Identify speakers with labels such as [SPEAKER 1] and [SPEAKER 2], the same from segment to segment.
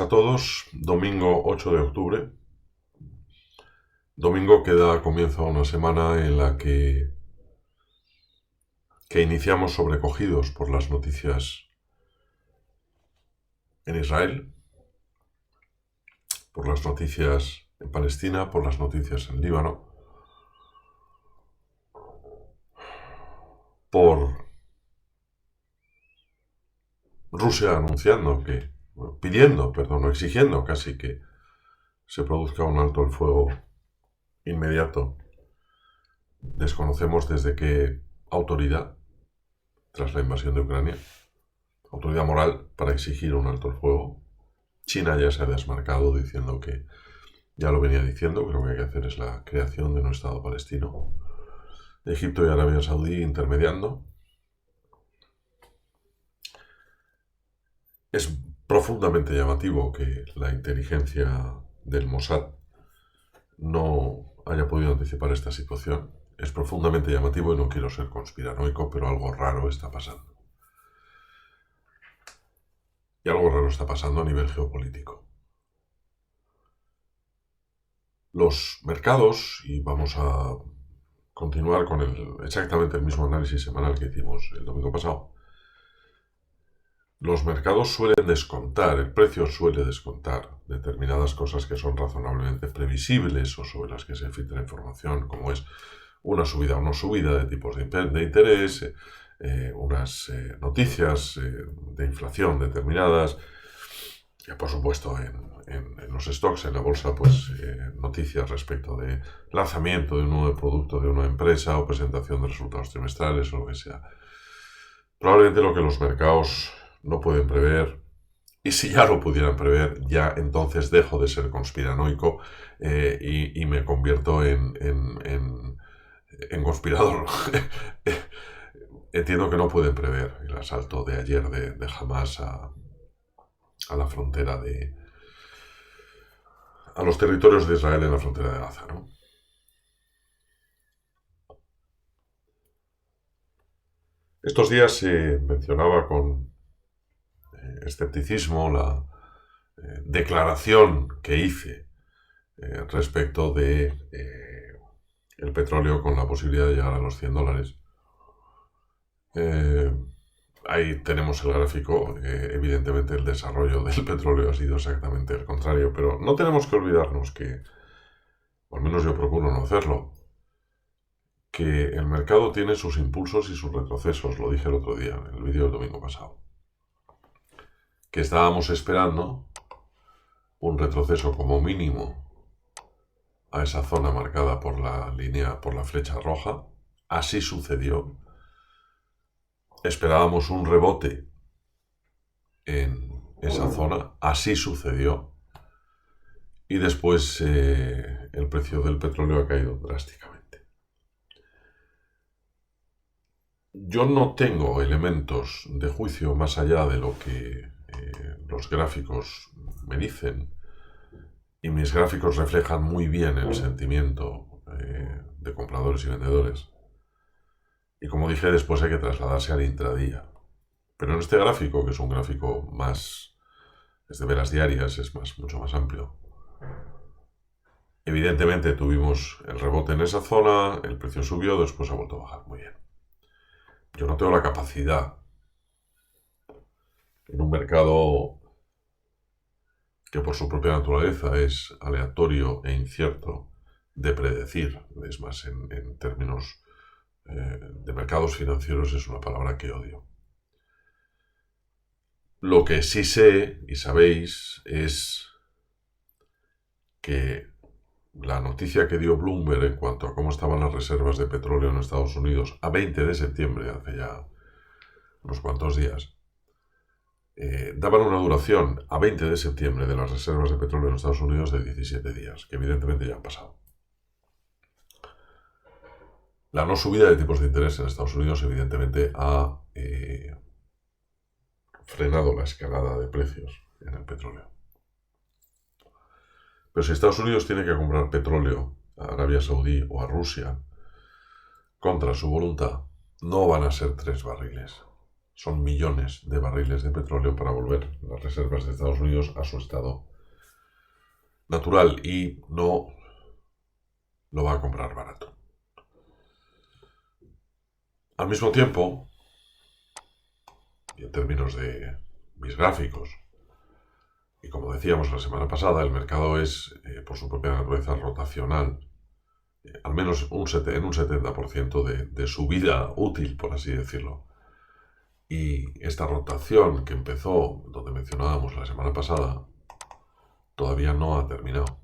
[SPEAKER 1] a todos. Domingo 8 de octubre. Domingo que da comienzo a una semana en la que iniciamos sobrecogidos por las noticias en Israel, por las noticias en Palestina, por las noticias en Líbano, por Rusia exigiendo casi que se produzca un alto el fuego inmediato. Desconocemos desde qué autoridad, tras la invasión de Ucrania, autoridad moral para exigir un alto el fuego. China ya se ha desmarcado diciendo que, ya lo venía diciendo, que lo que hay que hacer es la creación de un Estado palestino. Egipto y Arabia Saudí intermediando. Es profundamente llamativo que la inteligencia del Mossad no haya podido anticipar esta situación. Es profundamente llamativo y no quiero ser conspiranoico, pero algo raro está pasando. Y algo raro está pasando a nivel geopolítico. Los mercados, y vamos a continuar con exactamente el mismo análisis semanal que hicimos el domingo pasado, los mercados suelen descontar, el precio suele descontar determinadas cosas que son razonablemente previsibles o sobre las que se filtra información, como es una subida o no subida de tipos de interés, unas noticias de inflación determinadas, y por supuesto en los stocks, en la bolsa, pues noticias respecto de lanzamiento de un nuevo producto de una empresa o presentación de resultados trimestrales o lo que sea. Probablemente lo que los mercados no pueden prever, y si ya lo pudieran prever, ya entonces dejo de ser conspiranoico y me convierto en conspirador. Entiendo que no pueden prever el asalto de ayer de Hamas a la frontera a los territorios de Israel en la frontera de Gaza, ¿no? Estos días se mencionaba con escepticismo la declaración que hice respecto de el petróleo con la posibilidad de llegar a los $100. Ahí tenemos el gráfico. Evidentemente el desarrollo del petróleo ha sido exactamente el contrario, pero no tenemos que olvidarnos que, o al menos yo procuro no hacerlo, que el mercado tiene sus impulsos y sus retrocesos. Lo dije el otro día en el vídeo del domingo pasado, que estábamos esperando un retroceso como mínimo a esa zona marcada por la flecha roja. Así sucedió. Esperábamos un rebote en esa zona. Así sucedió. Y después el precio del petróleo ha caído drásticamente. Yo no tengo elementos de juicio más allá de lo que los gráficos me dicen, y mis gráficos reflejan muy bien el sentimiento de compradores y vendedores. Y como dije, después hay que trasladarse al intradía. Pero en este gráfico, que es un gráfico más, es de velas diarias, es mucho más amplio, evidentemente tuvimos el rebote en esa zona, el precio subió, después ha vuelto a bajar. Muy bien. Yo no tengo la capacidad en un mercado que por su propia naturaleza es aleatorio e incierto de predecir. Es más, en términos de mercados financieros es una palabra que odio. Lo que sí sé, y sabéis, es que la noticia que dio Bloomberg en cuanto a cómo estaban las reservas de petróleo en Estados Unidos a 20 de septiembre, hace ya unos cuantos días, daban una duración a 20 de septiembre de las reservas de petróleo en Estados Unidos de 17 días, que evidentemente ya han pasado. La no subida de tipos de interés en Estados Unidos evidentemente ha frenado la escalada de precios en el petróleo. Pero si Estados Unidos tiene que comprar petróleo a Arabia Saudí o a Rusia contra su voluntad, no van a ser 3 barriles, son millones de barriles de petróleo para volver las reservas de Estados Unidos a su estado natural y no lo va a comprar barato. Al mismo tiempo, y en términos de mis gráficos, y como decíamos la semana pasada, el mercado es, por su propia naturaleza, rotacional, al menos en un 70% de su vida útil, por así decirlo. Y esta rotación que empezó, donde mencionábamos la semana pasada, todavía no ha terminado.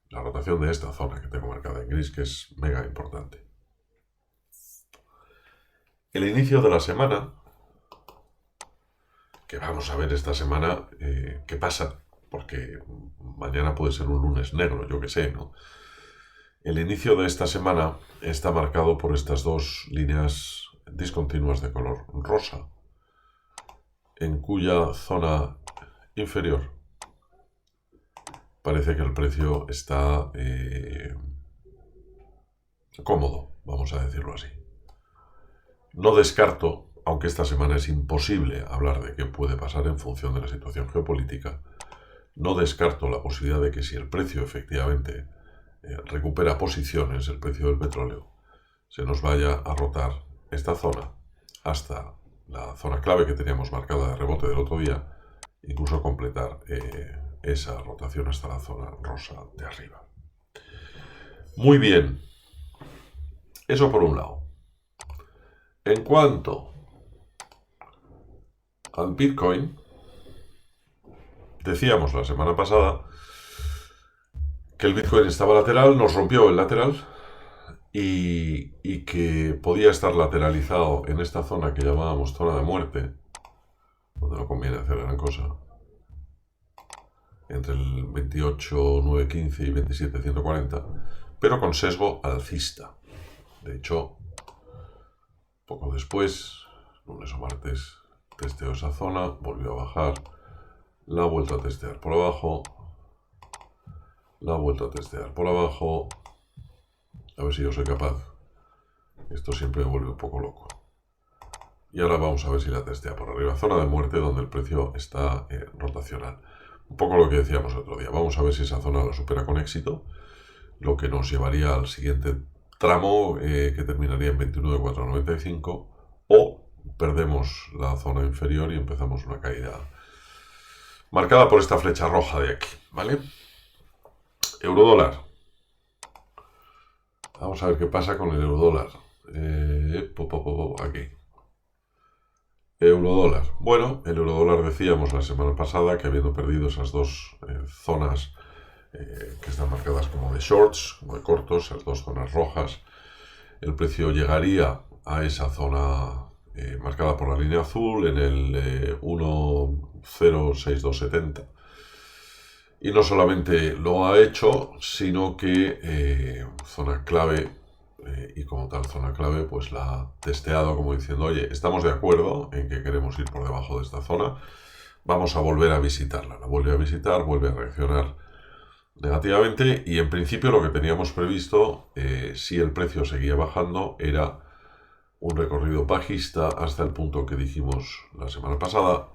[SPEAKER 1] La rotación de esta zona que tengo marcada en gris, que es mega importante. El inicio de la semana, que vamos a ver esta semana qué pasa, porque mañana puede ser un lunes negro, yo qué sé, ¿no? El inicio de esta semana está marcado por estas dos líneas discontinuas de color rosa, en cuya zona inferior parece que el precio está cómodo, vamos a decirlo así. No descarto, aunque esta semana es imposible hablar de qué puede pasar en función de la situación geopolítica, no descarto la posibilidad de que si el precio efectivamente recupera posiciones, el precio del petróleo, se nos vaya a rotar esta zona hasta la zona clave que teníamos marcada de rebote del otro día, incluso completar esa rotación hasta la zona rosa de arriba. Muy bien, eso por un lado. En cuanto al Bitcoin, decíamos la semana pasada que el Bitcoin estaba lateral, nos rompió el lateral y que podía estar lateralizado en esta zona que llamábamos zona de muerte, donde no conviene hacer gran cosa, entre el 28.915 y 27.140, pero con sesgo alcista. De hecho, poco después, lunes o martes, testeó esa zona, volvió a bajar, la ha vuelto a testear por abajo, la ha vuelto a testear por abajo. A ver si yo soy capaz. Esto siempre me vuelve un poco loco. Y ahora vamos a ver si la testea por arriba. Zona de muerte donde el precio está rotacional. Un poco lo que decíamos el otro día. Vamos a ver si esa zona la supera con éxito. Lo que nos llevaría al siguiente tramo que terminaría en 29.495. O perdemos la zona inferior y empezamos una caída marcada por esta flecha roja de aquí. ¿Vale? Eurodólar. Vamos a ver qué pasa con el eurodólar. Aquí. Eurodólar. Bueno, el eurodólar decíamos la semana pasada que habiendo perdido esas dos zonas que están marcadas como de shorts, como de cortos, esas dos zonas rojas, el precio llegaría a esa zona marcada por la línea azul en el 1.06270. Y no solamente lo ha hecho, sino que zona clave, y como tal zona clave, pues la ha testeado como diciendo, oye, estamos de acuerdo en que queremos ir por debajo de esta zona, vamos a volver a visitarla. La vuelve a visitar, vuelve a reaccionar negativamente y en principio lo que teníamos previsto, si el precio seguía bajando, era un recorrido bajista hasta el punto que dijimos la semana pasada,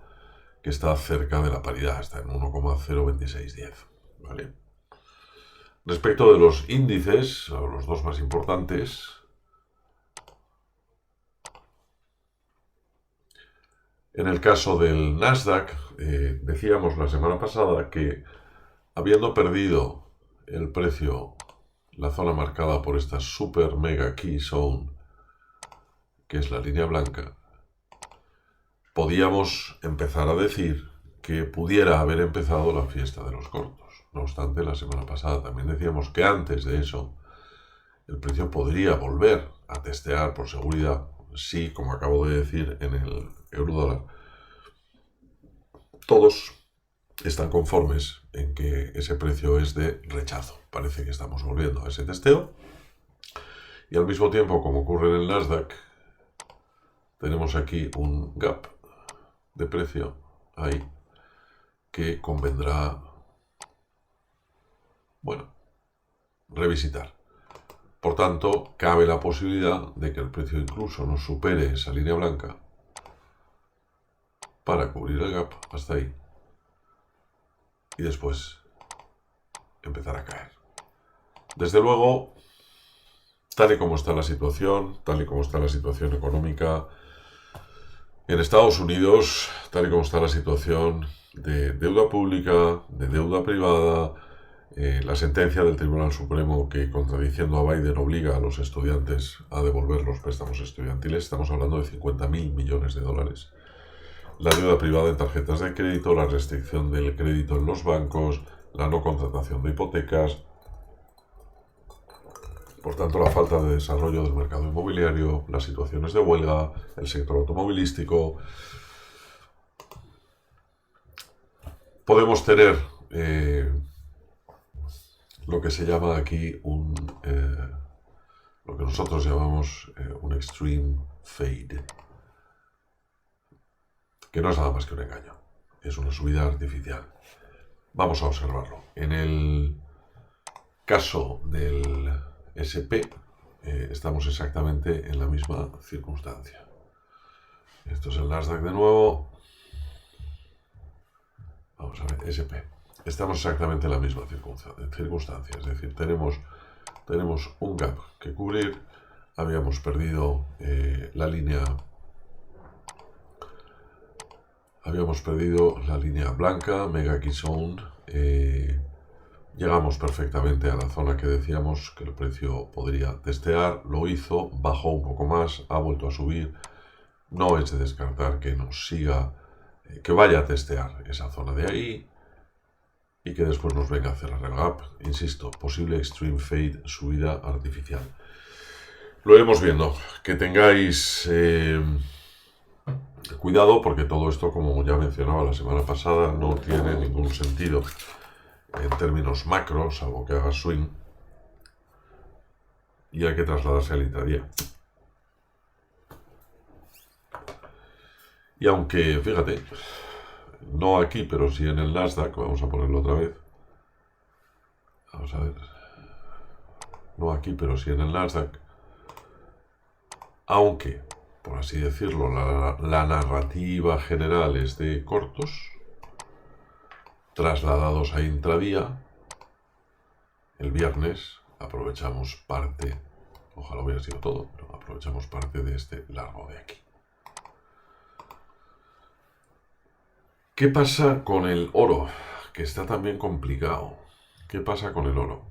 [SPEAKER 1] que está cerca de la paridad, está en 1,02610, ¿vale? Respecto de los índices, los dos más importantes, en el caso del Nasdaq, decíamos la semana pasada que habiendo perdido el precio, la zona marcada por esta super mega key zone, que es la línea blanca, podíamos empezar a decir que pudiera haber empezado la fiesta de los cortos. No obstante, la semana pasada también decíamos que antes de eso el precio podría volver a testear por seguridad, si, como acabo de decir en el eurodólar, todos están conformes en que ese precio es de rechazo. Parece que estamos volviendo a ese testeo. Y al mismo tiempo, como ocurre en el Nasdaq, tenemos aquí un gap de precio ahí que convendrá, bueno, revisitar. Por tanto, cabe la posibilidad de que el precio incluso no supere esa línea blanca para cubrir el gap hasta ahí y después empezar a caer. Desde luego, tal y como está la situación, tal y como está la situación económica en Estados Unidos, tal y como está la situación de deuda pública, de deuda privada, la sentencia del Tribunal Supremo que, contradiciendo a Biden, obliga a los estudiantes a devolver los préstamos estudiantiles, estamos hablando de 50.000 millones de dólares. La deuda privada en tarjetas de crédito, la restricción del crédito en los bancos, la no contratación de hipotecas, por tanto la falta de desarrollo del mercado inmobiliario, las situaciones de huelga, el sector automovilístico. Podemos tener lo que se llama aquí lo que nosotros llamamos un extreme fade, que no es nada más que un engaño, es una subida artificial. Vamos a observarlo. En el caso del SP estamos exactamente en la misma circunstancia. Esto es el Nasdaq de nuevo. Vamos a ver, SP. Estamos exactamente en la misma circunstancia, es decir, tenemos un gap que cubrir. Habíamos perdido la línea blanca, Mega Key Zone. Llegamos perfectamente a la zona que decíamos que el precio podría testear, lo hizo, bajó un poco más, ha vuelto a subir. No es de descartar que nos siga, que vaya a testear esa zona de ahí y que después nos venga a cerrar el gap. Insisto, posible extreme fade, subida artificial. Lo iremos viendo. Que tengáis cuidado, porque todo esto, como ya mencionaba la semana pasada, no tiene ningún sentido en términos macro, salvo que haga swing, y hay que trasladarse al intradía. Y aunque, fíjate, no aquí, pero sí en el Nasdaq, vamos a ponerlo otra vez. Vamos a ver. No aquí, pero sí en el Nasdaq. Aunque, por así decirlo, la narrativa general es de cortos, trasladados a intradía. El viernes aprovechamos parte, ojalá hubiera sido todo, pero aprovechamos parte de este largo de aquí. ¿Qué pasa con el oro? Que está también complicado. ¿Qué pasa con el oro?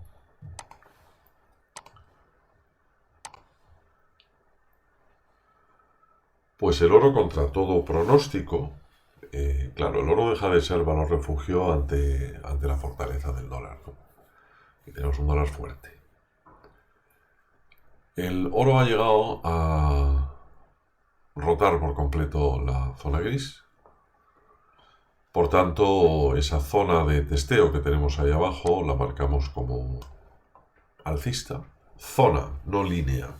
[SPEAKER 1] Pues el oro, contra todo pronóstico, claro, el oro deja de ser valor refugio ante la fortaleza del dólar, ¿no? Y tenemos un dólar fuerte. El oro ha llegado a rotar por completo la zona gris. Por tanto, esa zona de testeo que tenemos ahí abajo la marcamos como alcista. Zona, no línea.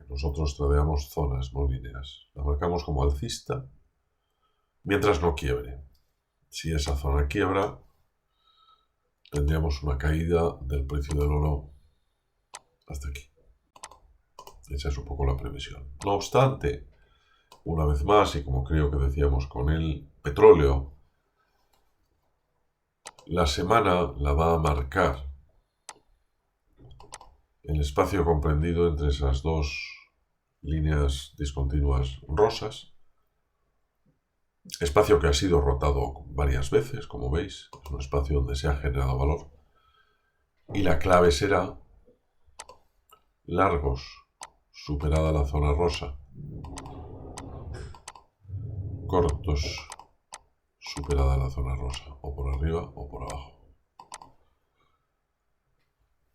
[SPEAKER 1] Nosotros tradeamos zonas, no líneas. La marcamos como alcista mientras no quiebre. Si esa zona quiebra, tendríamos una caída del precio del oro hasta aquí. Esa es un poco la previsión. No obstante, una vez más, y como creo que decíamos con el petróleo, la semana la va a marcar el espacio comprendido entre esas dos líneas discontinuas rosas, espacio que ha sido rotado varias veces, como veis, es un espacio donde se ha generado valor, y la clave será largos superada la zona rosa, cortos superada la zona rosa, o por arriba o por abajo.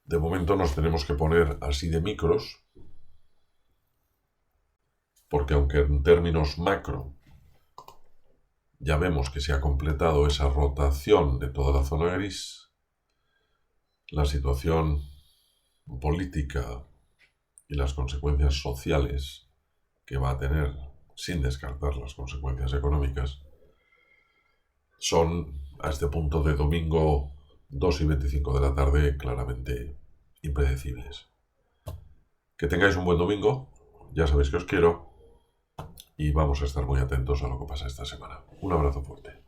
[SPEAKER 1] De momento nos tenemos que poner así de micros, porque aunque en términos macro ya vemos que se ha completado esa rotación de toda la zona gris, la situación política y las consecuencias sociales que va a tener, sin descartar las consecuencias económicas, son a este punto de domingo 2:25 de la tarde claramente impredecibles. Que tengáis un buen domingo, ya sabéis que os quiero. y vamos a estar muy atentos a lo que pasa esta semana. Un abrazo fuerte.